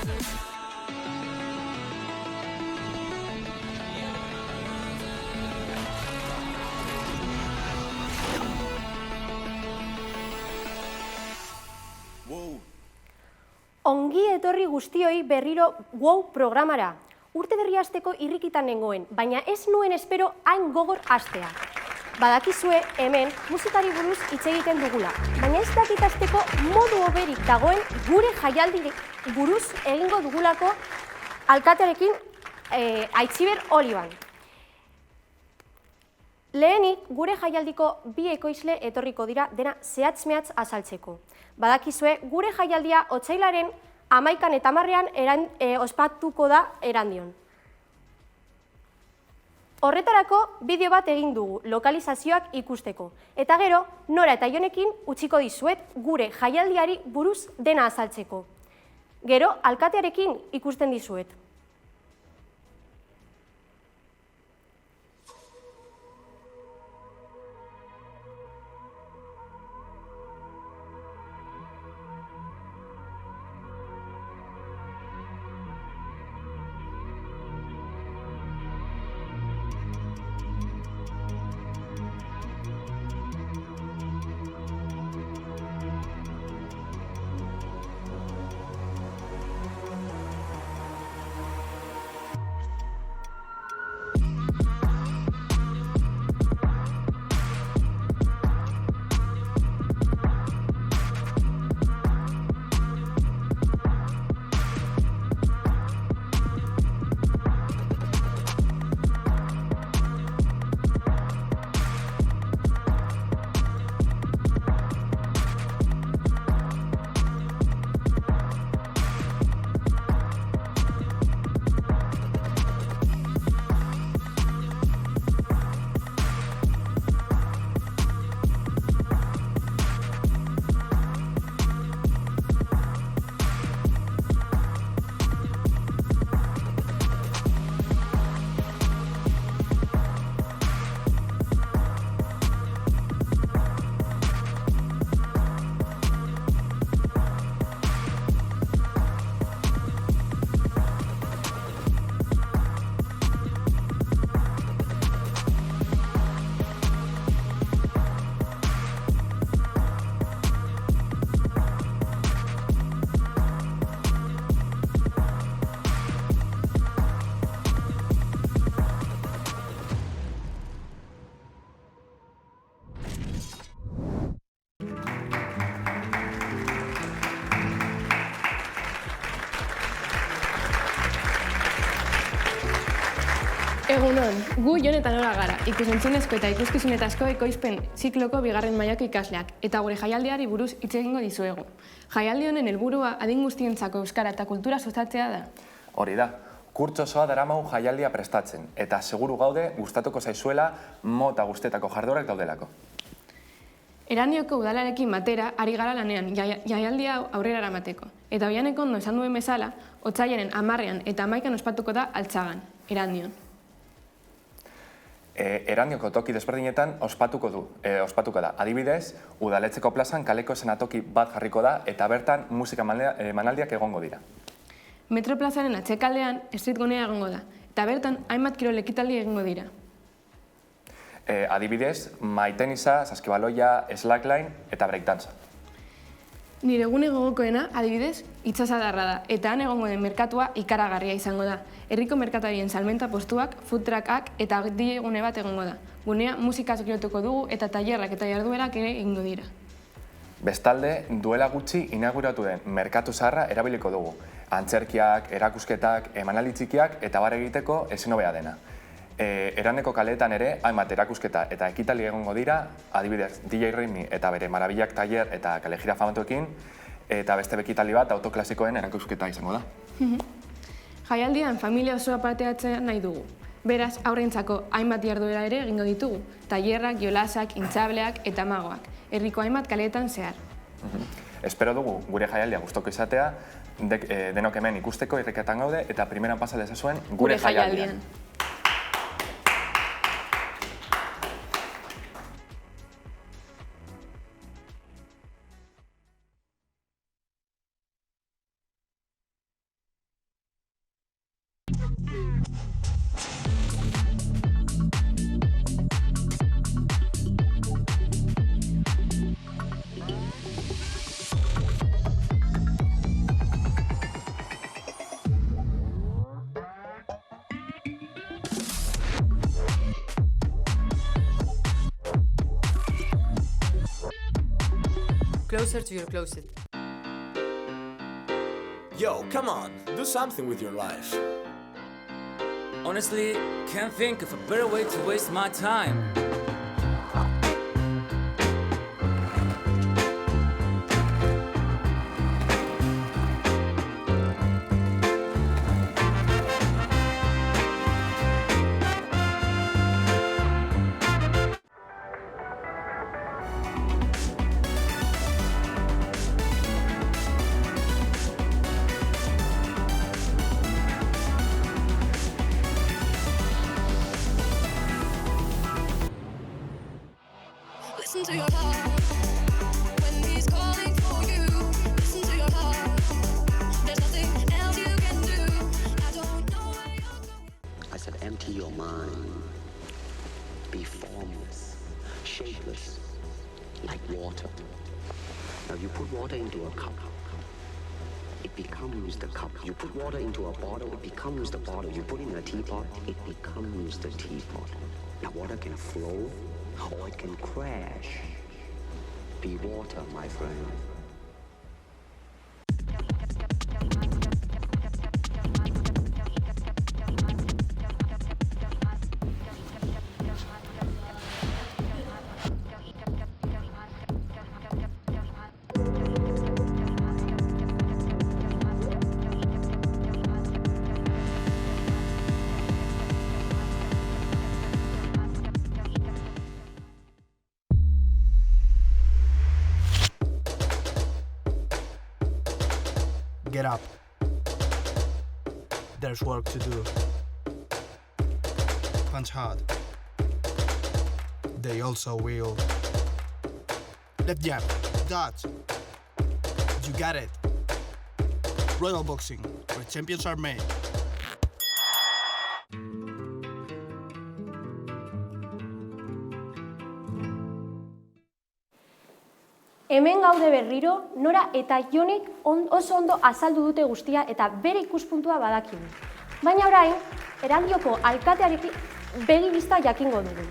Ongi etorri guztioi berriro WOW programara. Urte berri hasteko irrikitan nengoen, baina ez nuen espero hain gogor hastea. Badakizue hemen musikari buruz hitz egiten dugula, baina ez dakit hasteko modu hoberik dagoen gure jaialdi buruz egingo dugulako alkatearekin Aitziber Oliban. Lehenik, gure jaialdiko bi ekoizle etorriko dira dena zehatz-mehatz azaltzeko. Badakizue, gure jaialdia otsailaren 11 eta 10 ospatuko da Erandion. Horretarako bideo bat egin dugu lokalizazioak ikusteko. Eta gero, Nora eta Jonekin utziko dizuet gure jaialdiari buruz dena azaltzeko. Gero, alkatearekin ikusten dizuet. Egunon, gu Jon eta Nora gara, ikusentzunezko eta ikuskizunetazko ekoizpen zikloko bigarren mailako ikasleak, eta gure jaialdiari buruz hitz egingo dizuegu. Jaialdi honen helburua adin guztientzako euskara eta kultura sustatzea da. Hori da, kurtso osoa daramagu jaialdia prestatzen, eta seguru gaude gustatuko zaizuela mota guztietako jarduerak daudelako. Erandioko udalarekin batera ari gara lanean jaialdia aurrera eramateko, eta oihaneko ondo esan duen bezala, otsailaren 10 eta 11 ospatuko da Altzagan, Erandion. Erandioko toki desberdinetan ospatuko da. Adibidez, Udaletzeko plazan kaleko eszenatoki bat jarriko da eta bertan musika emanaldiak egongo dira. Metroplazaren atzekaldean street gunea egongo da, eta bertan hainbat kirol ekitaldi egingo dira. Adibidez, maitenisa, saskibaloia, slackline eta breakdance. Nire gune gogokoena, adibidez, itsasadarra da, eta han egongo den merkatua ikaragarria izango da. Herriko merkatarien salmenta postuak, food truckak eta DJ gune bat egongo da. Gunea musikaz girotuko dugu eta tailerrak eta jarduerak ere egingo dira. Bestalde, duela gutxi inauguratu den merkatu zaharra erabiliko dugu. Antzerkiak, erakusketak, emanaldi txikiak eta bar egiteko ezin hobea dena. Erandioko kaleetan ere, hainbat erakusketa eta ekitaldi egongo dira, adibidez DJ Remi eta bere Marabillak tailer eta kalejira famatuekin, eta beste ekitaldi bat autoklasikoen erakusketa izango da. Jaialdian familia osoa parteatzea nahi dugu. Beraz, aurrentzako hainbat jarduera ere egingo ditugu, tailerrak, jolasak, intzableak eta magoak, herriko hainbat kaleetan zehar. Espero dugu gure jaialdia gustoko izatea, denok hemen ikusteko irriketan gaude eta primeran pasa dezazuen gure jaialdian. Closer to your closet. Yo, come on, do something with your life. Honestly, can't think of a better way to waste my time. Listen to your heart when he's calling for you. Listen to your heart. There's nothing else you can do. I don't know where you're going. I said empty your mind. Be formless, shapeless, like water. Now you put water into a cup. It becomes the cup. You put water into a bottle, it becomes the bottle. You put in a teapot, it becomes the teapot. Now water can flow or it can crash. Be water, my friend. Get up. There's work to do. Punch hard. They also will. Left jab. Dodge. You got it. Royal Boxing, where champions are made. Hemen gaude berriro, Nora eta Jonek oso ondo azaldu dute guztia eta bere ikuspuntua badakigu. Baina orain, Erandioko alkatearekin begi bista jakingo dugu.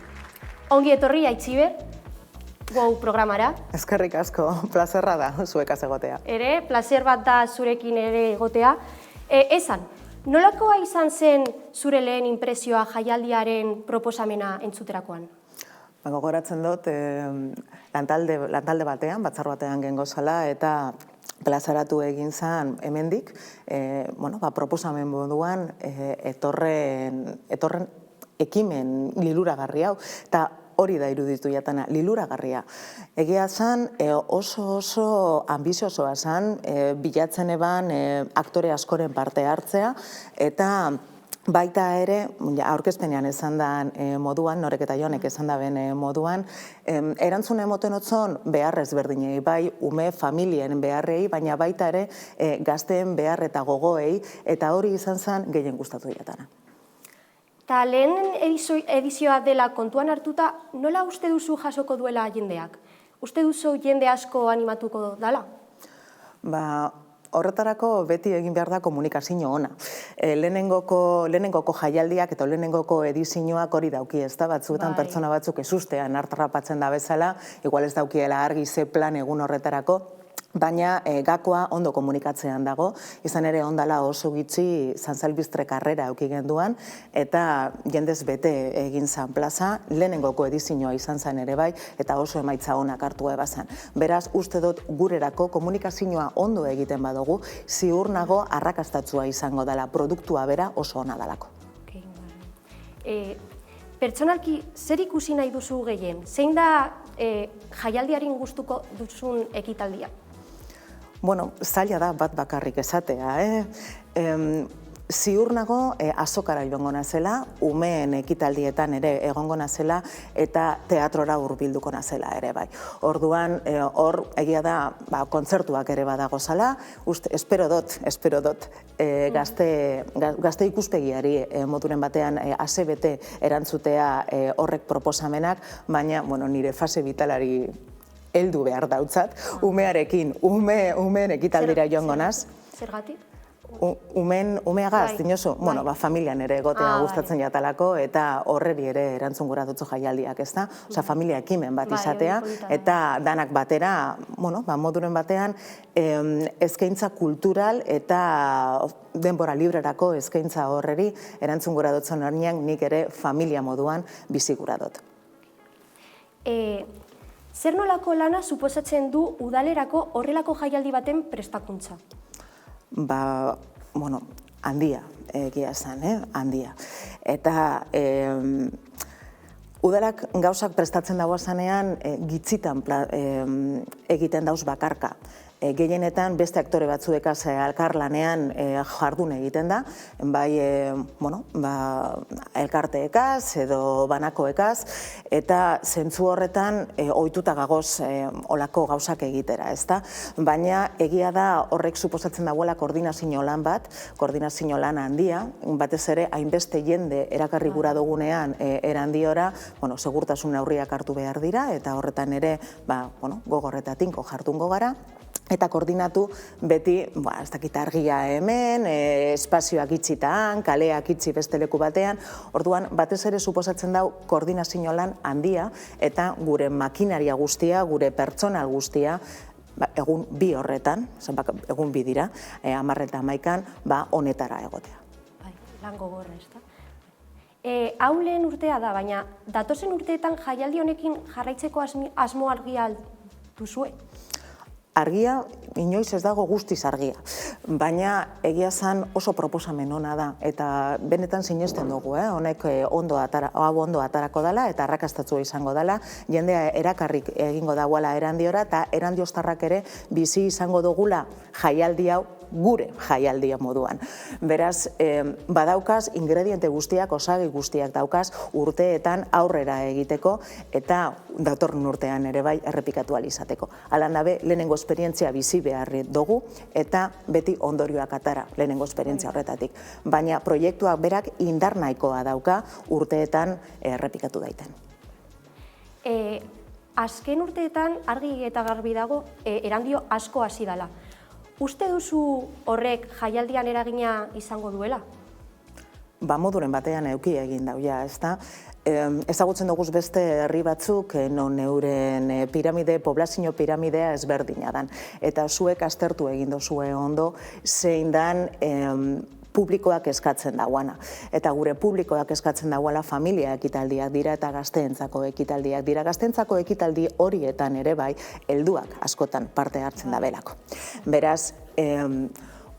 Ongi etorri Aitziber, WOW programara. Eskerrik asko, plazerra da zuekaz egotea. Ere, plazer bat da zurekin ere egotea. Esan, nolakoa izan zen zure lehen inpresioa jaialdiaren proposamena entzuterakoan? Gogoratzen dut, lantalde batean, batzar batean gengo zala, eta plazaratu egin zen hemendik, proposamen moduan etorren ekimen liluragarri hau, eta hori da iruditu jatana, liluragarria. Egia zen, oso ambiziosoa zen, bilatzen eban aktore askoren parte hartzea, eta baita ere, aurkezpenean esan da moduan, Norek eta Jonek esan da ben moduan, erantzun emoten otzon behar ezberdinei, bai ume familien beharrei, baina baita ere gazteen behar eta gogoei, eta hori izan zen gehien gustatu jatana. Ta lehen edizioa dela kontuan hartuta, nola uste duzu jasoko duela jendeak? Uste duzu jende asko animatuko dela? Horretarako beti egin behar da komunikazio ona. Lehenengoko jaialdiak eta lehenengoko edizioak hori dauki, ez da, batzuetan pertsona batzuk ezustean hartrapatzen da bezala, igual ez daukiela argi ze plan egun horretarako, baina gakoa ondo komunikatzean dago, izan ere ondala oso gitxi zantzalbiztre karrera auki genduan, eta jendez bete egin zan plaza, lehenengoko edizioa izan zen ere bai, eta oso emaitza onak hartu ebazan. Beraz, uste dut gurerako komunikazioa ondo egiten badugu, ziur nago arrakastatzua izango dela, produktua bera oso ona dalako. Pertsonalki, zer ikusi nahi duzu gehien? Zein da jaialdiaren gustuko duzun ekitaldia? Zaila da bat bakarrik esatea. ziur nago azokara joango nazela, umeen ekitaldietan ere egongo nazela eta teatrora hurbilduko nazela ere bai. Orduan, hor egia da kontzertuak ere badagozala, espero dot gazte ikuspegiari moduren batean asebete erantzutea horrek proposamenak, baina nire fase vitalari heldu behar dautzat, umeen ekitaldira joango naz. Zergatik? Umeagaz, dinosu, familian ere egotea gustatzen jatalako eta horreri ere erantzun gura dutzu jaialdiak, ez da? Osa, familia ekimen bat izatea eta danak batera, moduren batean, eskaintza kultural eta denbora librerako eskaintza horreri erantzun gura dutzen hornean nik ere familia moduan bizi gura dut. Zer nolako lana suposatzen du udalerako horrelako jaialdi baten prestakuntza? Handia, egia esan, handia. Eta udalak gauzak prestatzen dagoa zanean gitzitan egiten dauz bakarka. Gehienetan beste aktore batzuekaz elkarlanean jardun egiten da, bai elkarteekaz edo banakoekaz, eta zentzu horretan ohituta gagoz olako gauzak egitera, ezta? Baina egia da horrek suposatzen dagoela koordinazio lan bat, koordinazio lan handia, batez ere hainbeste jende erakarri gura dugunean erandiora, segurtasun neurriak hartu behar dira, eta horretan ere gogor eta tinko jardungo gara, eta koordinatu beti, ez dakit argia hemen, espazioak itxitan, kaleak itxi beste leku batean, orduan batez ere suposatzen dau koordinazio lan handia eta gure makinaria guztia, gure pertsonal guztia, egun bi horretan, egun bi dira, 10 eta 11, honetara egotea. Bai, lan gogorra, ez da? Hau lehen urtea da, baina datozen urteetan jaialdi honekin jarraitzeko asmo argia duzue? Argia, inoiz ez dago guztiz argia, baina egia zan oso proposamen ona da, eta benetan sinesten dugu, honek ondo atarako dela eta arrakastatua izango dela, jendea erakarrik egingo dagoela Erandiora, eta Erandiostarrak ere bizi izango dugula jaialdi hau gure jaialdia moduan. Beraz, badaukaz ingrediente guztiak, osagi guztiak daukaz urteetan aurrera egiteko eta datorren urtean ere bai errepikatu alizateko. Alan dabe, lehenengo esperientzia bizi beharri dugu eta beti ondorioak atara lehenengo esperientzia horretatik. Baina proiektuak berak indar nahikoa dauka urteetan errepikatu daiten. Azken urteetan argi eta garbi dago Erandio asko hasi dela. Uste duzu horrek jaialdian eragina izango duela? Moduren batean euki egin dauia, ez da? Ezagutzen duguz beste herri batzuk non euren poblazio piramidea ezberdina dan. Eta zuek aztertu egin duzue ondo zein dan publikoak eskatzen dauana. Eta gure publikoak eskatzen dauala familia ekitaldiak dira eta gazteentzako ekitaldiak dira. Gazteentzako ekitaldi horietan ere bai, helduak askotan parte hartzen da belako. Beraz,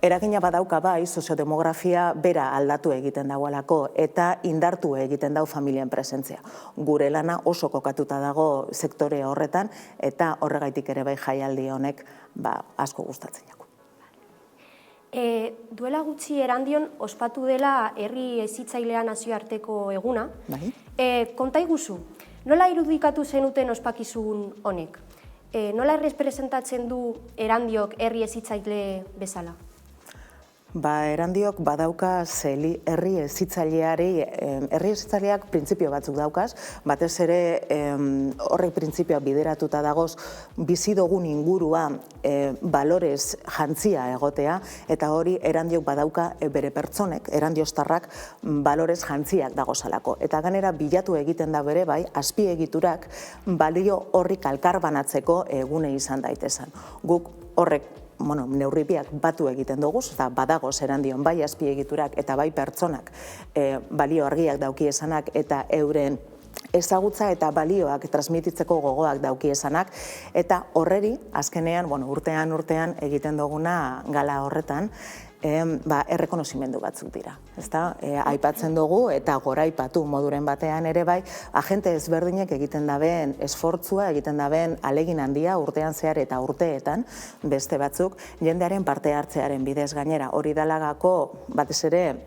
eragina badauka bai, soziodemografia bera aldatu egiten daualako eta indartu egiten dau familien presentzia. Gure lana oso kokatuta dago sektore horretan eta horregaitik ere bai jaialdi honek asko gustatzen jako. Duela gutxi Erandion ospatu dela herri hezitzailea nazioarteko eguna. Konta iguzu, nola irudikatu zenuten ospakizun honek? Nola errepresentatzen du Erandiok herri hezitzaile bezala? Erandiok badauka herri hezitzaileak printzipio batzuk daukaz, batez ere horrek printzipioa bideratuta dagoz bizi dugun ingurua balorez jantzia egotea, eta hori Erandiok badauka bere pertsonek, Erandiostarrak balorez jantziak dagozalako. Eta ganera bilatu egiten da bere bai, azpiegiturak balio horrik elkarbanatzeko egune izan daitezan. Guk horrek neurripiak batu egiten dugu, eta badagoz Erandion bai azpiegiturak eta bai pertsonak balio argiak dauki esanak eta euren ezagutza eta balioak transmititzeko gogoak dauki esanak, eta horreri, azkenean, urtean egiten duguna gala horretan, errekonozimendu batzuk dira. Aipatzen dugu eta goraipatu moduren batean ere bai, agente ezberdinek egiten dabeen esfortzua, egiten dabeen alegin handia urtean zehar eta urteetan, beste batzuk, jendearen parte hartzearen bidez gainera. Hori dalagako, batez ere,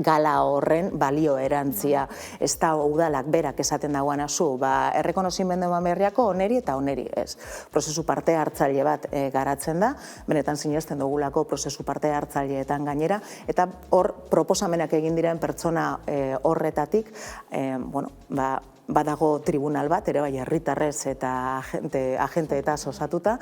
gala horren balio erantzia. Ez da udalak berak esaten dagoan azu, errekonozimendu eman berriako oneri eta oneri ez. Prozesu parte hartzaile bat garatzen da, benetan sinesten dugulako prozesu parte hartzaileetan gainera, eta hor proposamenak egin diren pertsona horretatik, badago tribunal bat, ere bai herritarrez eta agente eta osatuta,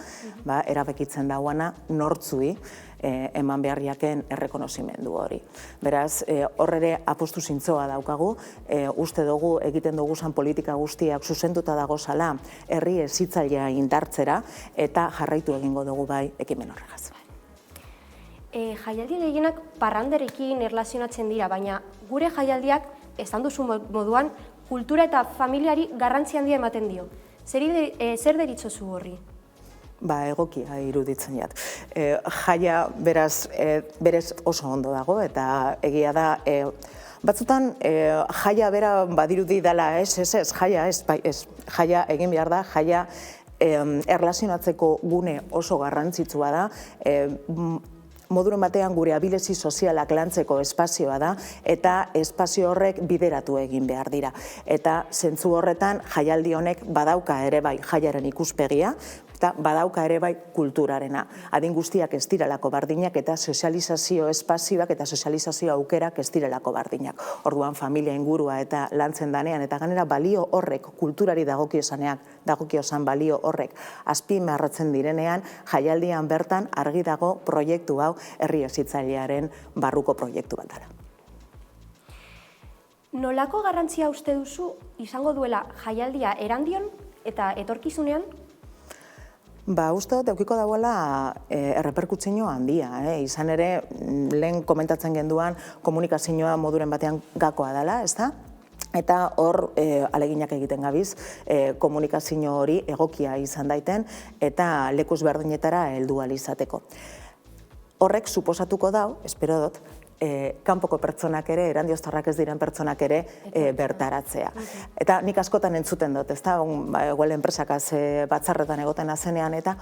erabekitzen dauana nortzui eman beharriaken errekonozimendu hori. Beraz, horre apostu zintzoa daukagu, uste dugu egiten duguzan politika guztiak zuzentuta dagozala herri hezitzailea indartzera eta jarraitu egingo dugu bai ekimen horregaz. Jaialdi gehienak parranderekin erlazionatzen dira, baina gure jaialdiak, esan duzu moduan, kultura eta familiari garrantzi handia ematen dio. Zer deritzozu horri? Egokia iruditzen jat. Jaia berez oso ondo dago, eta egia da, batzutan jaia bera badirudi dela jaia egin behar da, jaia erlazionatzeko gune oso garrantzitsua da, moduren batean gure abilezi sozialak lantzeko espazioa da, eta espazio horrek bideratu egin behar dira. Eta zentzu horretan jaialdi honek badauka ere bai jaiaren ikuspegia, eta badauka ere bai kulturarena. Adin guztiak ez direlako bardinak eta sozializazio espazioak eta sozializazio aukerak ez direlako bardinak. Orduan familia ingurua eta lantzen danean, eta ganera balio horrek, kulturari dagokiozan balio horrek azpimarratzen direnean, jaialdian bertan argi dago proiektu hau herri hezitzailearen barruko proiektu bat dela. Nolako garrantzia uste duzu izango duela jaialdia Erandion eta etorkizunean? Uste dut, eukiko dauela erreperkutzio handia. Izan ere, lehen komentatzen genduan komunikazioa moduren batean gakoa dela, ez da? Eta hor aleginak egiten gabiz, komunikazio hori egokia izan daiten eta lekuz berdinetara heldu ahal izateko. Horrek suposatuko dau, espero dut, kanpoko pertsonak ere, erandioztarrak ez diren pertsonak ere bertaratzea. Eta nik askotan entzuten dut, ez da, eguel enpresakaz batzarretan egoten azenean, eta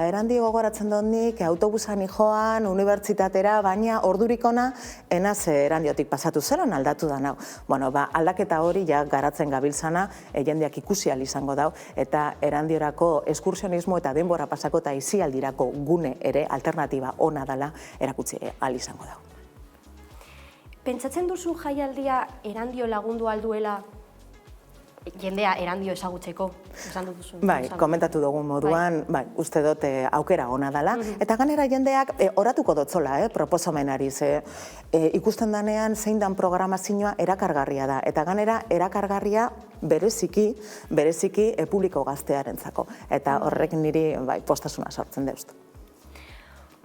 erandi gogoratzen dut nik, autobusan joan, unibertsitatera, baina ordurikona enaz erandiotik pasatu zelan aldatu da nau. Aldaketa hori ja garatzen gabiltzana, jendeak ikusi ahal izango dau, eta erandiorako eskursionismo eta denbora pasako eta izialdirako gune ere alternatiba ona dela erakutsi ahal izango dau. Pentsatzen duzu jaialdia Erandio lagundu alduela jendea Erandio ezagutzeko? Komentatu dugun moduan, uste dut aukera ona dela. Eta ganera jendeak oratuko dotzola, proposamenari. Ikusten danean zein dan programazioa erakargarria da. Eta ganera erakargarria bereziki publiko gaztearentzako. Eta horrek niri postasuna sortzen deuztu.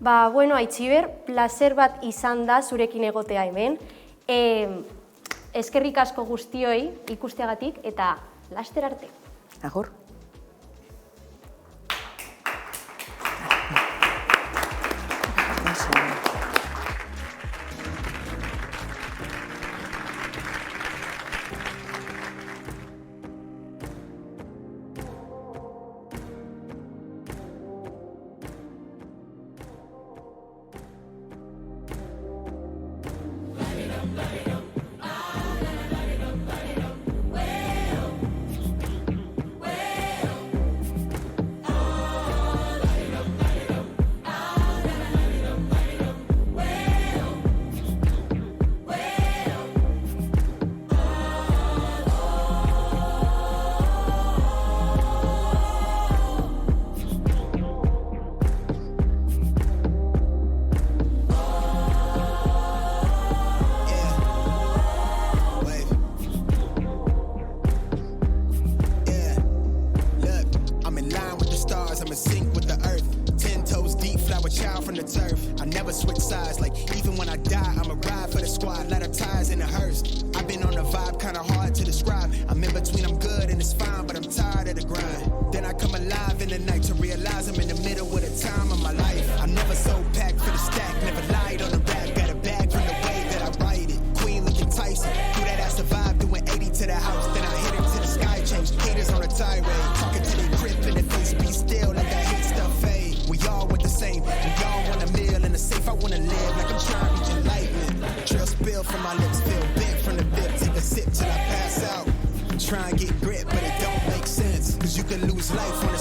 Aitziber, placer bat izan da zurekin egotea hemen. Eskerrik asko guztioi ikusteagatik eta laster arte. Agur. I'm in line with the stars, I'm in sync with the earth. 10 toes deep, flower child from the turf. I never switch sides, like even when I die, I'ma ride for the squad, let her ties in the hearse. I've been on a vibe, kinda hard to describe. I'm in between, I'm good and it's fine, but I'm tired of the grind. Then I come alive in the night to realize I'm in the middle of the time of my life. I'm never so packed for the stack, never lied on the rap, got a bag from the way that I write it. Queen looking Tyson, through that I survived, doing 80 to the house, then I hit it to the sky, changed haters on a tirade, talking to their grip in the face, be still, let that hate stuff fade. We all want the same, we all want a meal in the safe, I wanna live like I'm trying to reach enlightenment. Trail spill from my lips, feel bent from the bib, take a sip till I pass out. Try and get grip, but it don't make sense, cause you can lose life on the